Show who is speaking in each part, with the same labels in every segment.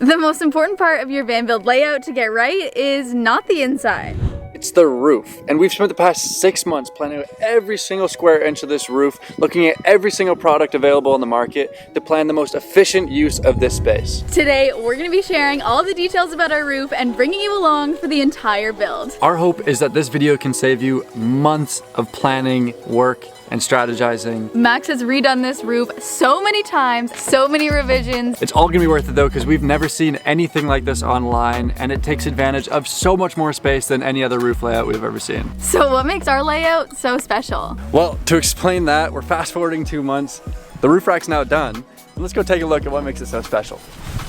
Speaker 1: The most important part of your van build layout to get right is not the inside.
Speaker 2: It's the roof, and we've spent the past 6 months planning out every single square inch of this roof, looking at every single product available on the market to plan the most efficient use of this space.
Speaker 1: Today, we're going to be sharing all the details about our roof and bringing you along for the entire build.
Speaker 2: Our hope is that this video can save you months of planning, work, and strategizing.
Speaker 1: Max has redone this roof so many times, so many revisions.
Speaker 2: It's all gonna be worth it though, because we've never seen anything like this online, and it takes advantage of so much more space than any other roof layout we've ever seen.
Speaker 1: So what makes our layout so special?
Speaker 2: Well, to explain that, we're fast forwarding 2 months. The roof rack's now done, and let's go take a look at what makes it so special.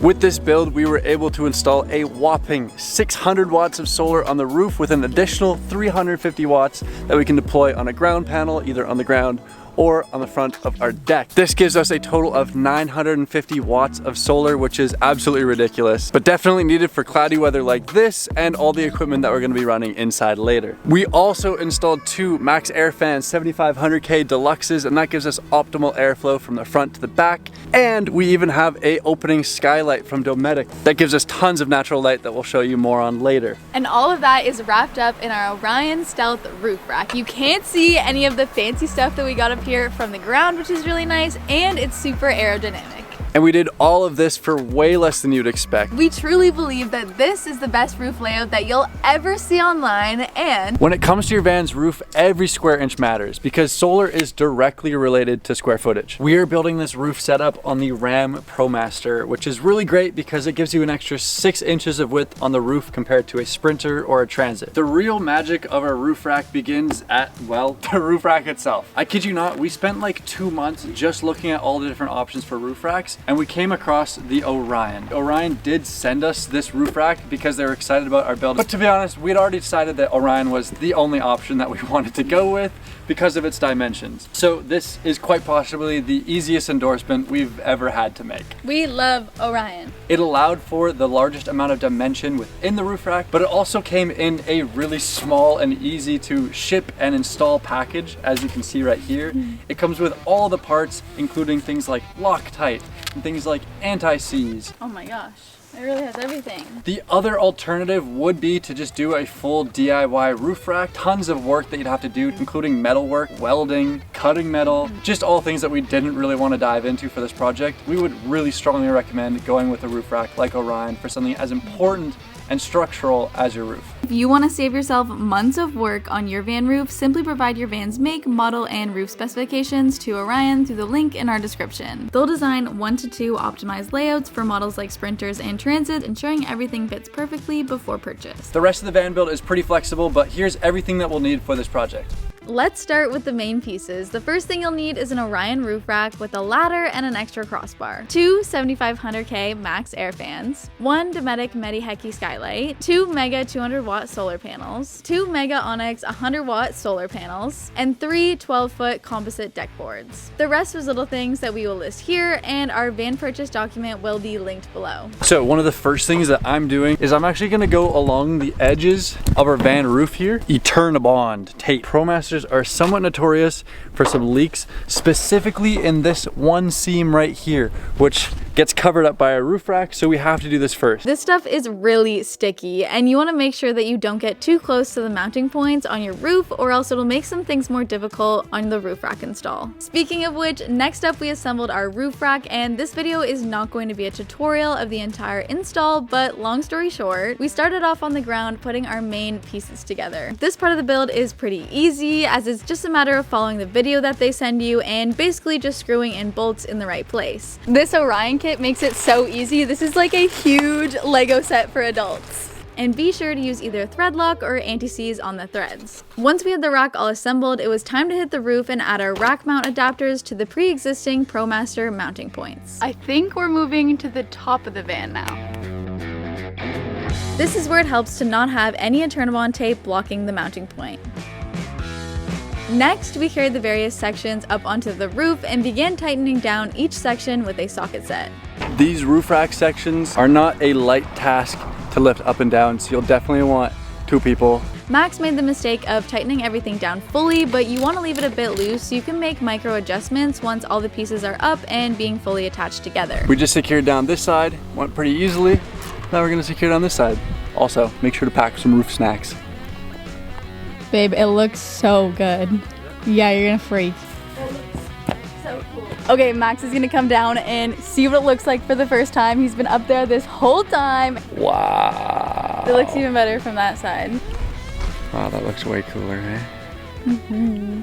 Speaker 2: With this build, we were able to install a whopping 600 watts of solar on the roof with an additional 350 watts that we can deploy on a ground panel, either on the ground or on the front of our deck. This gives us a total of 950 watts of solar, which is absolutely ridiculous, but definitely needed for cloudy weather like this and all the equipment that we're gonna be running inside later. We also installed 2 maxxair fans, 7500K deluxes, and that gives us optimal airflow from the front to the back. And we even have a opening skylight from Dometic that gives us tons of natural light that we'll show you more on later.
Speaker 1: And all of that is wrapped up in our Orion Stealth roof rack. You can't see any of the fancy stuff that we got up here from the ground, which is really nice, and it's super aerodynamic.
Speaker 2: And we did all of this for way less than you'd expect.
Speaker 1: We truly believe that this is the best roof layout that you'll ever see online, and
Speaker 2: when it comes to your van's roof, every square inch matters because solar is directly related to square footage. We are building this roof setup on the Ram Promaster, which is really great because it gives you an extra 6 inches of width on the roof compared to a Sprinter or a Transit. The real magic of our roof rack begins at, well, the roof rack itself. I kid you not, we spent like 2 months just looking at all the different options for roof racks, and we came across the Orion. Orion did send us this roof rack because they were excited about our build. But to be honest, we'd already decided that Orion was the only option that we wanted to go with because of its dimensions. So this is quite possibly the easiest endorsement we've ever had to make.
Speaker 1: we love Orion.
Speaker 2: It allowed for the largest amount of dimension within the roof rack, but it also came in a really small and easy to ship and install package, as you can see right here. It comes with all the parts, including things like Loctite and things like anti-seize.
Speaker 1: Oh my gosh, it really has everything.
Speaker 2: The other alternative would be to just do a full DIY roof rack. Tons of work that you'd have to do, including metal work, welding, cutting metal, just all things that we didn't really want to dive into for this project. We would really strongly recommend going with a roof rack like Orion for something as important and structural as your roof.
Speaker 1: If you want to save yourself months of work on your van roof, simply provide your van's make, model, and roof specifications to Orion through the link in our description. They'll design 1 to 2 optimized layouts for models like Sprinters and Transits, ensuring everything fits perfectly before purchase.
Speaker 2: The rest of the van build is pretty flexible, but here's everything that we'll need for this project.
Speaker 1: Let's start with the main pieces. The first thing you'll need is an Orion roof rack with a ladder and an extra crossbar, 2 7500K maxxair fans, 1 dometic midi heki skylight, 2 mega 200 watt solar panels, 2 mega Onyx 100 watt solar panels, and 3 12-foot composite deck boards. The rest was little things that we will list here, and our van purchase document will be linked below.
Speaker 2: So one of the first things that I'm doing is I'm actually gonna go along the edges of our van roof here. Eternabond tape. Promasters are somewhat notorious for some leaks, specifically in this one seam right here, which gets covered up by a roof rack, so we have to do this first.
Speaker 1: This stuff is really sticky, and you want to make sure that you don't get too close to the mounting points on your roof, or else it'll make some things more difficult on the roof rack install. Speaking of which, next up we assembled our roof rack, and this video is not going to be a tutorial of the entire install, but long story short, we started off on the ground putting our main pieces together. This part of the build is pretty easy, as it's just a matter of following the video that they send you and basically just screwing in bolts in the right place. This Orion kit makes it so easy. This is like a huge Lego set for adults. And be sure to use either thread lock or anti-seize on the threads. Once we had the rack all assembled, it was time to hit the roof and add our rack mount adapters to the pre-existing Promaster mounting points. I think we're moving to the top of the van now. This is where it helps to not have any Eternabond tape blocking the mounting point. Next, we carried the various sections up onto the roof and began tightening down each section with a socket set.
Speaker 2: These roof rack sections are not a light task to lift up and down, so you'll definitely want 2 people.
Speaker 1: Max made the mistake of tightening everything down fully, but you want to leave it a bit loose so you can make micro adjustments once all the pieces are up and being fully attached together.
Speaker 2: We just secured down this side, went pretty easily. Now we're gonna secure down this side. Also, make sure to pack some roof snacks.
Speaker 1: Babe, it looks so good. Yeah, you're gonna freak. So cool. Okay, Max is gonna come down and see what it looks like for the first time. He's been up there this whole time.
Speaker 2: Wow.
Speaker 1: It looks even better from that side.
Speaker 2: Wow, that looks way cooler, eh? Mm-hmm.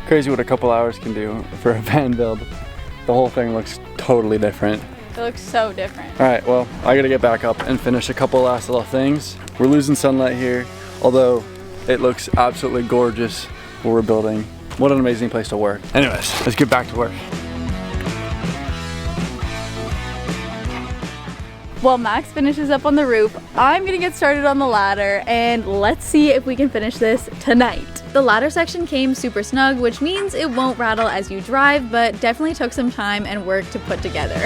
Speaker 2: Crazy what a couple hours can do for a van build. The whole thing looks totally different.
Speaker 1: It looks so different.
Speaker 2: All right, well, I gotta get back up and finish a couple last little things. We're losing sunlight here, although it looks absolutely gorgeous what we're building. What an amazing place to work. Anyways, let's get back to work.
Speaker 1: While Max finishes up on the roof, I'm gonna get started on the ladder and let's see if we can finish this tonight. The ladder section came super snug, which means it won't rattle as you drive, but definitely took some time and work to put together.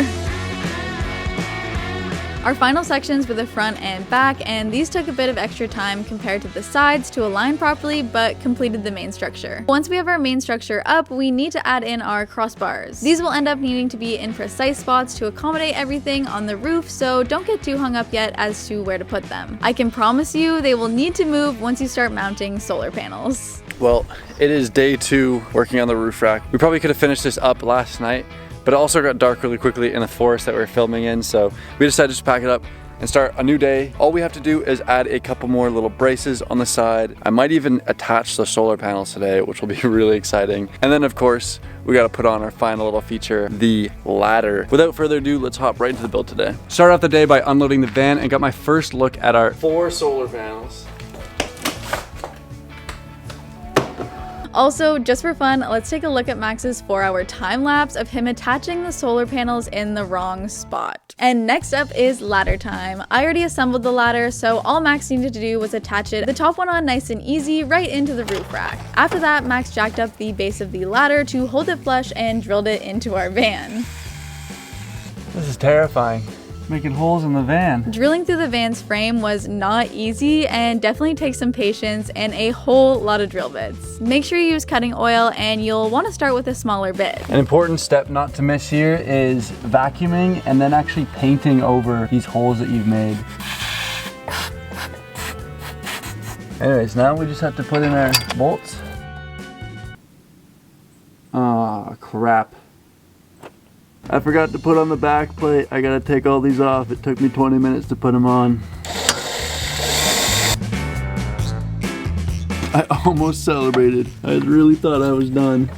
Speaker 1: Our final sections were the front and back, and these took a bit of extra time compared to the sides to align properly, but completed the main structure. Once we have our main structure up, we need to add in our crossbars. These will end up needing to be in precise spots to accommodate everything on the roof, so don't get too hung up yet as to where to put them. I can promise you they will need to move once you start mounting solar panels.
Speaker 2: Well, it is day 2 working on the roof rack. We probably could have finished this up last night, but it also got dark really quickly in the forest that we were filming in, so we decided to just pack it up and start a new day. All we have to do is add a couple more little braces on the side. I might even attach the solar panels today, which will be really exciting. And then of course, we gotta put on our final little feature, the ladder. Without further ado, let's hop right into the build today. Started off the day by unloading the van and got my first look at our 4 solar panels.
Speaker 1: Also, just for fun, let's take a look at Max's 4-hour time lapse of him attaching the solar panels in the wrong spot. And next up is ladder time. I already assembled the ladder, so all Max needed to do was attach it, the top one on nice and easy, right into the roof rack. After that, Max jacked up the base of the ladder to hold it flush and drilled it into our van.
Speaker 2: This is terrifying. Making holes in the van.
Speaker 1: Drilling through the van's frame was not easy and definitely takes some patience and a whole lot of drill bits. Make sure you use cutting oil and you'll want to start with a smaller bit.
Speaker 2: An important step not to miss here is vacuuming and then actually painting over these holes that you've made. Anyways, now we just have to put in our bolts. Oh, crap. I forgot to put on the back plate. I gotta take all these off. It took me 20 minutes to put them on. I almost celebrated. I really thought I was done.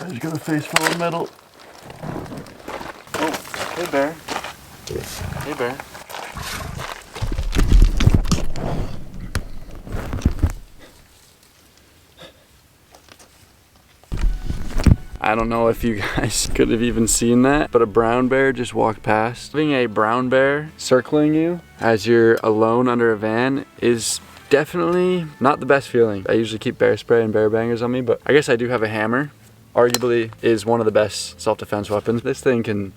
Speaker 2: I just got a face full of metal. Oh, hey bear. Hey bear. I don't know if you guys could have even seen that, but a brown bear just walked past. Having a brown bear circling you as you're alone under a van is definitely not the best feeling. I usually keep bear spray and bear bangers on me, but I guess I do have a hammer. Arguably is one of the best self-defense weapons. This thing can,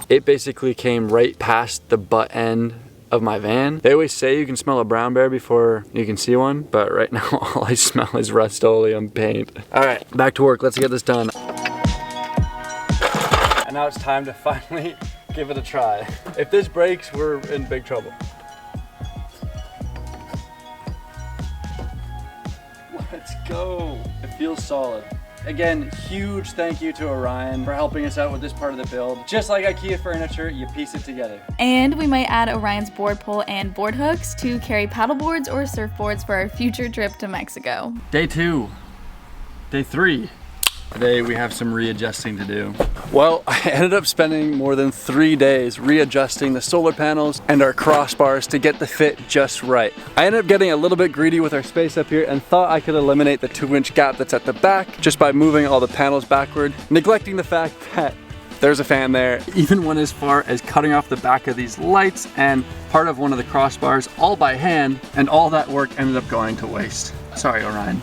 Speaker 2: it basically came right past the butt end of my van. They always say you can smell a brown bear before you can see one, but right now all I smell is Rust-Oleum paint. All right, back to work. Let's get this done. And now it's time to finally give it a try. If this breaks, we're in big trouble. Let's go. It feels solid. Again, huge thank you to Orion for helping us out with this part of the build. Just like IKEA furniture, you piece it together.
Speaker 1: And we might add Orion's board pole and board hooks to carry paddleboards or surfboards for our future trip to Mexico.
Speaker 2: Day 2. Day 3. Today we have some readjusting to do. Well, I ended up spending more than 3 days readjusting the solar panels and our crossbars to get the fit just right. I ended up getting a little bit greedy with our space up here and thought I could eliminate the 2-inch gap that's at the back just by moving all the panels backward, neglecting the fact that there's a fan there. Even went as far as cutting off the back of these lights and part of one of the crossbars all by hand, and all that work ended up going to waste. Sorry, Orion.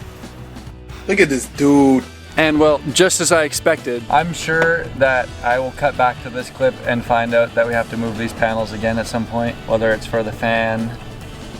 Speaker 3: Look at this dude.
Speaker 2: And well, just as I expected, I'm sure that I will cut back to this clip and find out that we have to move these panels again at some point, whether it's for the fan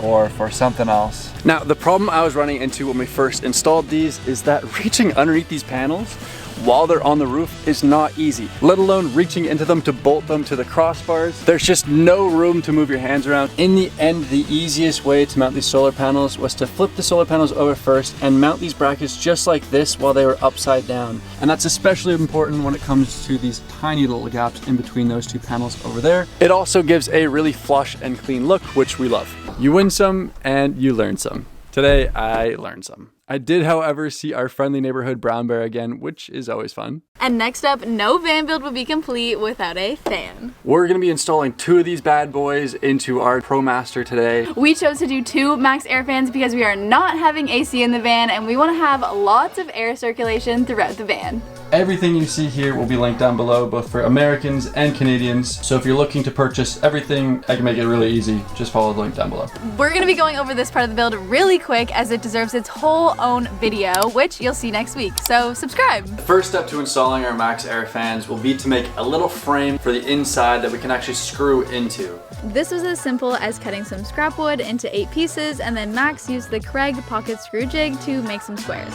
Speaker 2: or for something else. Now, the problem I was running into when we first installed these is that reaching underneath these panels while they're on the roof is not easy, let alone reaching into them to bolt them to the crossbars. There's just no room to move your hands around. In the end, the easiest way to mount these solar panels was to flip the solar panels over first and mount these brackets just like this while they were upside down. And that's especially important when it comes to these tiny little gaps in between those two panels over there. It also gives a really flush and clean look, which we love. You win some and you learn some. Today, I learned some. I did, however, see our friendly neighborhood brown bear again, which is always fun.
Speaker 1: And next up, no van build would be complete without a fan.
Speaker 2: We're gonna be installing 2 of these bad boys into our Promaster today.
Speaker 1: We chose to do 2 maxxair fans because we are not having AC in the van and we want to have lots of air circulation throughout the van.
Speaker 2: Everything you see here will be linked down below, both for Americans and Canadians. So if you're looking to purchase everything, I can make it really easy. Just follow the link down below.
Speaker 1: We're gonna be going over this part of the build really quick as it deserves its whole own video, which you'll see next week. So subscribe.
Speaker 2: The first step to installing our maxxair fans will be to make a little frame for the inside that we can actually screw into.
Speaker 1: This was as simple as cutting some scrap wood into 8 pieces, and then Max used the Craig pocket screw jig to make some squares.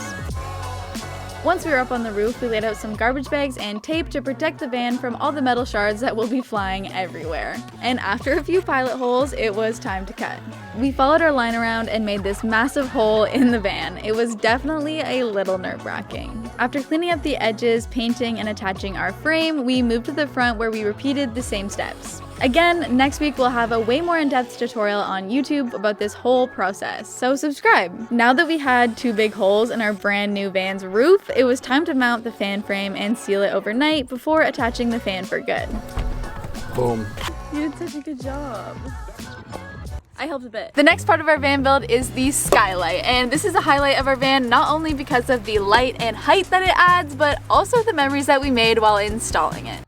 Speaker 1: Once we were up on the roof, we laid out some garbage bags and tape to protect the van from all the metal shards that will be flying everywhere. And after a few pilot holes, it was time to cut. We followed our line around and made this massive hole in the van. It was definitely a little nerve-wracking. After cleaning up the edges, painting, and attaching our frame, we moved to the front where we repeated the same steps. Again, next week we'll have a way more in-depth tutorial on YouTube about this whole process, so subscribe. Now that we had 2 big holes in our brand new van's roof, it was time to mount the fan frame and seal it overnight before attaching the fan for good.
Speaker 2: Boom.
Speaker 1: You did such a good job. I helped a bit. The next part of our van build is the skylight, and this is a highlight of our van not only because of the light and height that it adds, but also the memories that we made while installing it.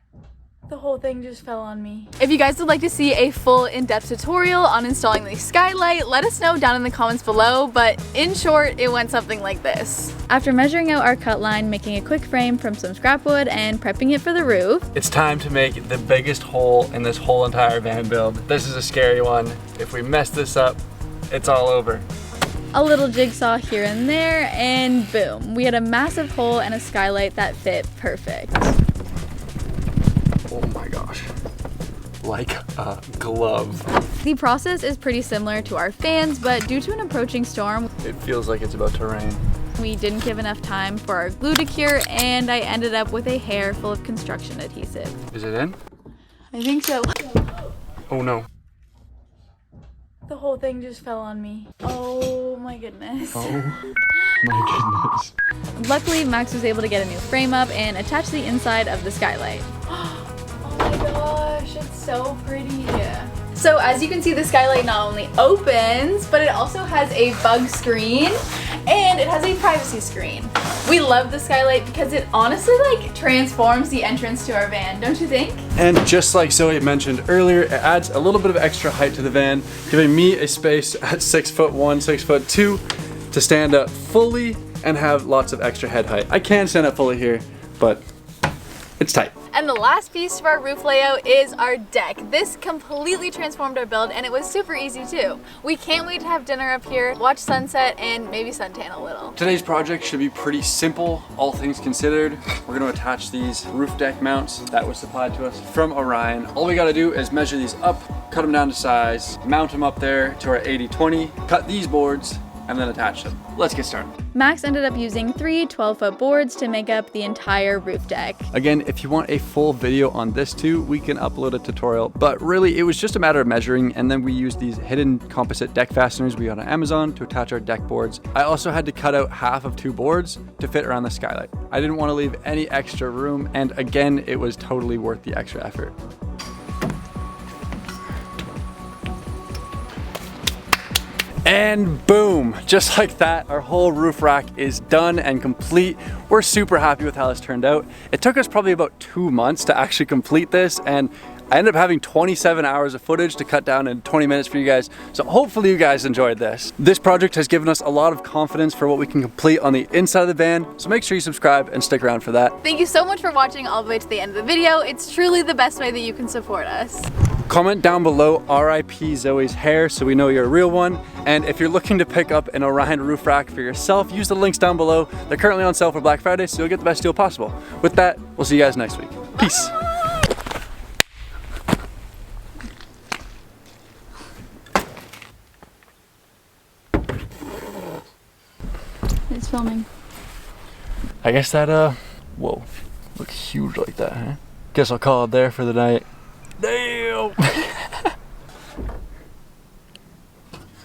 Speaker 1: The whole thing just fell on me. If you guys would like to see a full in-depth tutorial on installing the skylight, let us know down in the comments below, but in short, it went something like this. After measuring out our cut line, making a quick frame from some scrap wood, and prepping it for the roof,
Speaker 2: it's time to make the biggest hole in this whole entire van build. This is a scary one. If we mess this up, it's all over.
Speaker 1: A little jigsaw here and there, and boom, we had a massive hole and a skylight that fit perfect.
Speaker 2: Oh my gosh, like a glove.
Speaker 1: The process is pretty similar to our fans, but due to an approaching storm,
Speaker 2: It feels like it's about to rain.
Speaker 1: we didn't give enough time for our glue to cure, and I ended up with a hair full of construction adhesive.
Speaker 2: Is it in?
Speaker 1: I think so.
Speaker 2: Oh no.
Speaker 1: The whole thing just fell on me. Oh my goodness.
Speaker 2: Oh my goodness.
Speaker 1: Luckily, Max was able to get a new frame up and attach the inside of the skylight. Oh my gosh, it's so pretty. So as you can see, the skylight not only opens, but it also has a bug screen and it has a privacy screen. We love the skylight because it honestly transforms the entrance to our van, don't you think?
Speaker 2: And just like Zoe mentioned earlier, it adds a little bit of extra height to the van, giving me a space at 6'1", 6'2", to stand up fully and have lots of extra head height. I can stand up fully here, but it's tight.
Speaker 1: And the last piece of our roof layout is our deck. This completely transformed our build and it was super easy too. We can't wait to have dinner up here, watch sunset, and maybe suntan a little.
Speaker 2: Today's project should be pretty simple, all things considered. We're gonna attach these roof deck mounts that was supplied to us from Orion. All we gotta do is measure these up, cut them down to size, mount them up there to our 80/20, cut these boards, and then attach them. Let's get started.
Speaker 1: Max ended up using 3 12-foot boards to make up the entire roof deck.
Speaker 2: Again, if you want a full video on this too, we can upload a tutorial, but really it was just a matter of measuring, and then we used these hidden composite deck fasteners we got on Amazon to attach our deck boards. I also had to cut out half of 2 boards to fit around the skylight. I didn't want to leave any extra room, and again, it was totally worth the extra effort. And boom, just like that, our whole roof rack is done and complete. We're super happy with how this turned out. It took us probably about 2 months to actually complete this, and I ended up having 27 hours of footage to cut down in 20 minutes for you guys, so hopefully you guys enjoyed this. This project has given us a lot of confidence for what we can complete on the inside of the van, so make sure you subscribe and stick around for that.
Speaker 1: Thank you so much for watching all the way to the end of the video. It's truly the best way that you can support us.
Speaker 2: Comment down below RIP Zoe's hair so we know you're a real one. And if you're looking to pick up an Orion roof rack for yourself, use the links down below. They're currently on sale for Black Friday, so you'll get the best deal possible. With that, we'll see you guys next week. Peace.
Speaker 1: It's filming.
Speaker 2: I guess that, whoa, looks huge like that, huh? Guess I'll call it there for the night.